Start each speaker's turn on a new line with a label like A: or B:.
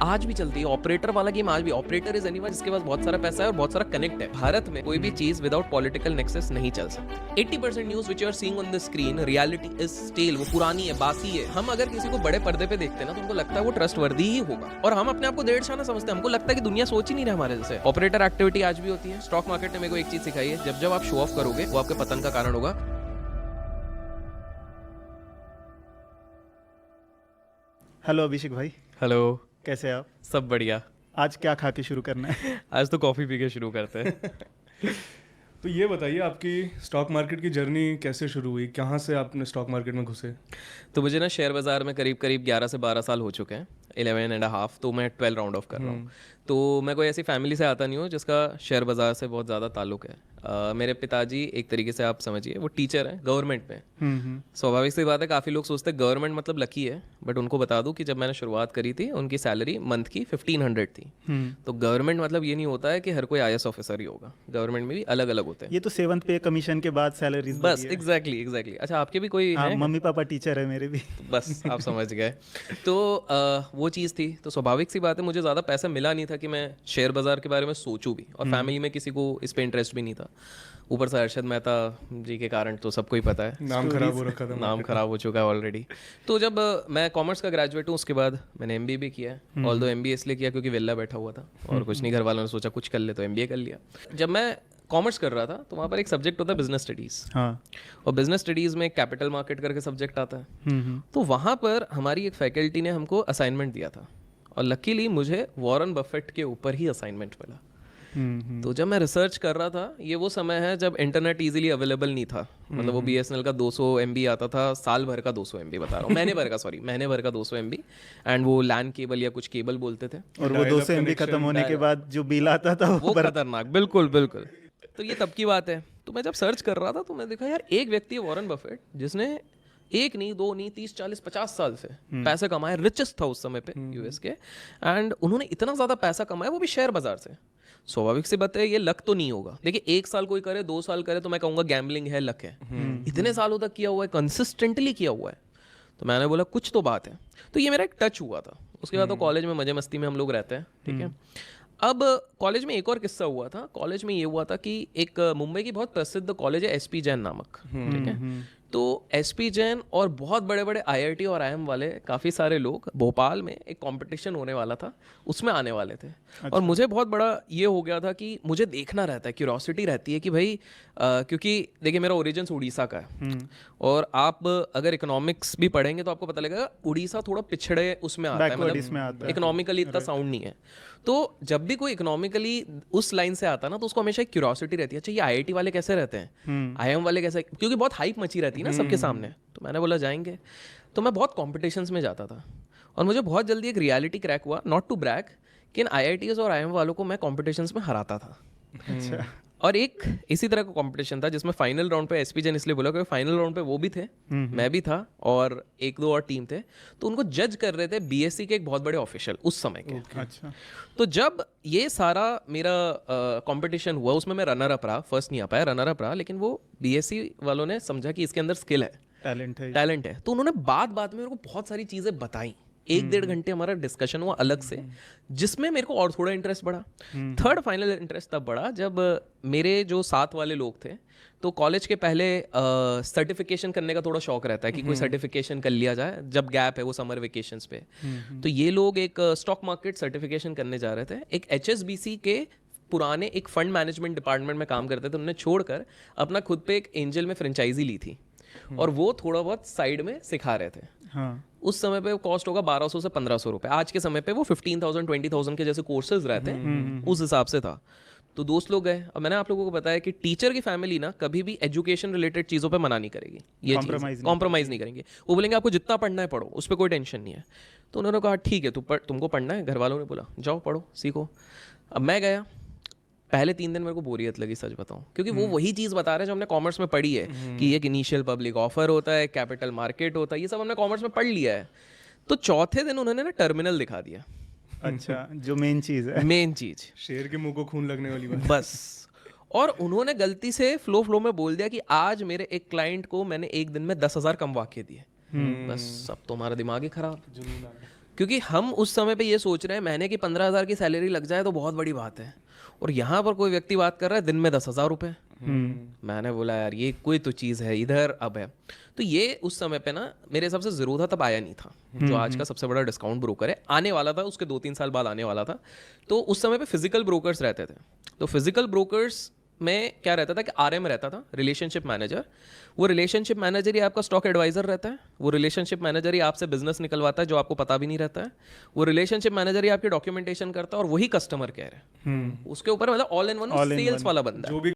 A: आज भी चलती है। ऑपरेटर वाला गेम आज भी, ऑपरेटर इज एनीवन जिसके पास बहुत सारा पैसा है और बहुत सारा कनेक्ट है। भारत में कोई भी चीज विदाउट पॉलिटिकल नेक्सस नहीं चल सकती। 80% news which you are seeing on the screen, reality is stale, वो पुरानी है, बासी है। हम अगर किसी को बड़े पर्दे पे देखते हैं ना तो हमको लगता है वो ट्रस्टवर्दी ही होगा, और हम अपने आप को डेढ़ शाना समझते हैं। हमको लगता है कि दुनिया सोच ही नहीं रहा हमारे जैसे। ऑपरेटर एक्टिविटी आज भी होती है। स्टॉक मार्केट ने मेरे को एक चीज सिखाई है, जब जब आप शो ऑफ करोगे वो आपके पतन का कारण होगा।
B: हेलो अभिषेक भाई,
A: हेलो,
B: कैसे हैं आप?
A: सब बढ़िया।
B: आज क्या खा के शुरू करना है?
A: आज तो कॉफी पी के शुरू करते हैं।
C: तो ये बताइए, आपकी स्टॉक मार्केट की जर्नी कैसे शुरू हुई? कहाँ से आपने स्टॉक मार्केट में घुसे?
A: तो मुझे ना शेयर बाज़ार में करीब करीब 11 से 12 साल हो चुके हैं, 11.5, तो मैं 12 राउंड ऑफ कर रहा हूँ। तो मैं कोई ऐसी फैमिली से आता नहीं हूँ जिसका शेयर बाज़ार से बहुत ज़्यादा ताल्लुक है। मेरे पिताजी एक तरीके से आप समझिए वो टीचर हैं गवर्नमेंट में। स्वाभाविक सी बात है, काफ़ी लोग सोचते हैं गवर्नमेंट मतलब लकी है, बट उनको बता दूं कि जब मैंने शुरुआत करी थी उनकी सैलरी मंथ की 1500 थी। तो गवर्नमेंट मतलब ये नहीं होता है कि हर कोई IAS ऑफिसर ही होगा, गवर्नमेंट में भी अलग अलग होते हैं।
B: ये तो 7th पे कमीशन के बाद सैलरीज
A: बस एग्जैक्टली। अच्छा, आपके भी कोई
B: हाँ,
A: है?
B: मम्मी पापा टीचर है मेरे भी।
A: बस आप समझ गए। तो वो चीज़ थी, तो स्वाभाविक सी बात है मुझे ज़्यादा पैसा मिला नहीं था कि मैं शेयर बाज़ार के बारे में सोचूं भी, और फैमिली में किसी को इस पे इंटरेस्ट भी नहीं था। ऊपर से अरशद मेहता जी के कारण तो सबको ही पता है,
C: नाम खराब हो रखा था,
A: नाम खराब हो चुका है ऑलरेडी। तो जब मैं कॉमर्स का ग्रेजुएट हूँ, उसके बाद मैंने MBA भी किया है। ऑल्दो MBA इसलिए किया क्योंकि वेला बैठा हुआ था और कुछ नहीं, घर वालों ने सोचा कुछ कर ले तो MBA कर लिया। जब मैं कॉमर्स कर रहा था तो वहाँ पर एक सब्जेक्ट होता है बिजनेस स्टडीज़।
B: हाँ।
A: और बिजनेस स्टडीज़ में कैपिटल मार्केट करके सब्जेक्ट आता है। तो वहाँ पर हमारी एक फैकल्टी ने हमको असाइनमेंट दिया था, और लकीली मुझे वॉरेन बफेट के ऊपर ही असाइनमेंट मिला। तो जब मैं रिसर्च कर रहा था, ये वो समय है जब इंटरनेट इजीली अवेलेबल नहीं था। मतलब वो BSNL का 200 MB आता था, साल भर का 200 MB बता रहा हूँ, महीने भर का 200 MB, एंड वो लैन केबल या कुछ केबल बोलते थे।
B: और वो 200 MB खत्म होने के बाद जो बिल आता था
A: वो खतरनाक, बिल्कुल बिल्कुल। तो ये तब की बात है। तो मैं जब सर्च कर रहा था तो मैं देखा यार, एक व्यक्ति है वॉरेन बफेट, जिसने एक नहीं, दो नहीं, 30, 40, 50 साल से पैसे कमाए, रिचेस्ट था उस समय पे US के, एंड उन्होंने इतना ज्यादा पैसा कमाया, वो भी शेयर बाजार से। स्वाभाविक से बात है, ये लक तो नहीं होगा। देखिए, 1 साल कोई करे, 2 साल करे तो मैं कहूंगा गैम्बलिंग है, लक है। इतने सालों तक किया हुआ है, कंसिस्टेंटली किया हुआ है, तो मैंने बोला कुछ तो बात है। तो ये मेरा एक टच हुआ था। उसके बाद तो कॉलेज में मजे मस्ती में हम लोग रहते हैं, ठीक है। अब कॉलेज में एक और किस्सा हुआ था। कॉलेज में ये हुआ था कि एक मुंबई की बहुत प्रसिद्ध कॉलेज है SP जैन नामक, ठीक है। तो SP जैन और बहुत बड़े बड़े IIT और IIM वाले काफ़ी सारे लोग, भोपाल में एक कंपटीशन होने वाला था, उसमें आने वाले थे। और मुझे बहुत बड़ा ये हो गया था कि मुझे देखना रहता है, क्यूरोसिटी रहती है कि भाई क्योंकि देखिए मेरा ओरिजिन्स उड़ीसा का है, और आप अगर इकोनॉमिक्स भी पढ़ेंगे तो आपको पता लगेगा उड़ीसा थोड़ा पिछड़े उसमें आता है, मतलब इकोनॉमिकली इतना साउंड नहीं है। तो जब भी कोई इकोनॉमिकली उस लाइन से आता ना तो उसको हमेशा एक क्यूरोसिटी रहती है, अच्छा ये IIT वाले कैसे रहते हैं, IIM वाले कैसे, क्योंकि बहुत हाइप मची रहती है ना सबके सामने। तो मैंने बोला जाएंगे। तो मैं बहुत कॉम्पिटिशन्स में जाता था, और मुझे बहुत जल्दी एक रियलिटी क्रैक हुआ, नॉट टू ब्रैग, कि इन IITs और IIM वालों को मैं कॉम्पिटिशन्स में हराता था।
B: अच्छा।
A: और एक इसी तरह का कंपटीशन था जिसमें फाइनल राउंड पे SP जैन इसलिए बोला क्योंकि फाइनल राउंड पे वो भी थे, मैं भी था, और एक दो और टीम थे। तो उनको जज कर रहे थे BSc के एक बहुत बड़े ऑफिशियल उस समय के।
B: अच्छा।
A: तो जब ये सारा मेरा कंपटीशन हुआ, उसमें मैं रनर अप रहा, फर्स्ट नहीं आ पाया, रनर अप रहा, लेकिन वो BSc वालों ने समझा कि इसके अंदर स्किल है, टैलेंट है। तो उन्होंने बात में मेरे को बहुत सारी चीज़ें बताई। 1-1.5 घंटे हमारा डिस्कशन हुआ अलग से, जिसमें मेरे को और थोड़ा इंटरेस्ट बढ़ा। थर्ड फाइनल इंटरेस्ट तब बढ़ा जब मेरे जो साथ वाले लोग थे, तो कॉलेज के पहले सर्टिफिकेशन करने का थोड़ा शौक रहता है कि कोई सर्टिफिकेशन कर लिया जाए जब गैप है वो समर वेकेशंस पे। तो ये लोग एक स्टॉक मार्केट सर्टिफिकेशन करने जा रहे थे। एक HSBC के पुराने एक फंड मैनेजमेंट डिपार्टमेंट में काम करते थे, उन्होंने छोड़कर अपना खुद पे एक एंजल में फ्रेंचाइजी ली थी, और वो थोड़ा बहुत साइड में सिखा रहे थे।
B: हाँ।
A: उस समय पे कॉस्ट होगा 1200 से 1500 रुपए। आज के समय पे वो 15,000 20,000 के जैसे कोर्सेज रहते हैं, उस हिसाब से था। तो दोस्त लोग गए। अब मैंने आप लोगों को बताया कि टीचर की फैमिली ना कभी भी एजुकेशन रिलेटेड चीज़ों पे मना नहीं करेगी, ये कॉम्प्रोमाइज़ नहीं करेंगे। वो बोलेंगे आपको जितना पढ़ना है पढ़ो, उस पर कोई टेंशन नहीं है। तो उन्होंने कहा ठीक है, तुमको पढ़ना है, घर वालों ने बोला जाओ पढ़ो सीखो। अब मैं गया, पहले 3 दिन मेरे को बोरियत लगी, सच बताऊं, क्योंकि वो वही चीज़ बता रहे हैं जो हमने कॉमर्स में पढ़ी है कि एक इनिशियल पब्लिक ऑफर होता है, कैपिटल मार्केट होता है, ये सब हमने कॉमर्स में पढ़ लिया है। तो चौथे दिन उन्होंने ना टर्मिनल दिखा दिया।
B: अच्छा, जो मेन चीज़ है,
A: मेन चीज़,
C: शेर के मुंह को खून लगने वाली बात।
A: बस। और उन्होंने गलती से फ्लो में बोल दिया कि आज मेरे एक क्लाइंट को मैंने एक दिन में 10,000 कमवा के दिए। बस अब तो हमारा दिमाग ही खराब। क्योंकि हम उस समय पे ये सोच रहे हैं महीने की 15,000 की सैलरी लग जाए तो बहुत बड़ी बात है, और यहाँ पर कोई व्यक्ति बात कर रहा है दिन में 10,000 रुपये। मैंने बोला यार ये कोई तो चीज़ है इधर अब है। तो ये उस समय पे ना मेरे हिसाब से ज़ीरोधा तब आया नहीं था, जो आज का सबसे बड़ा डिस्काउंट ब्रोकर है। आने वाला था, उसके 2-3 साल बाद आने वाला था। तो उस समय पे फिजिकल ब्रोकर्स रहते थे। तो फिजिकल ब्रोकर्स में क्या रहता था कि आरएम रहता था, रिलेशनशिप मैनेजर। वो रिलेशनशिप मैनेजर ही आपका स्टॉक एडवाइजर रहता है। वो रिलेशनशिप मैनेजर ही आपसे बिजनेस निकलवाता है जो आपको पता भी नहीं रहता है। वो रिलेशनशिप मैनेजर ही आपकी डॉक्यूमेंटेशन करता है, और वही कस्टमर केयर है। उसके ऊपर मतलब ऑल इन वन सेल्स वाला बंदा है।
C: जो भी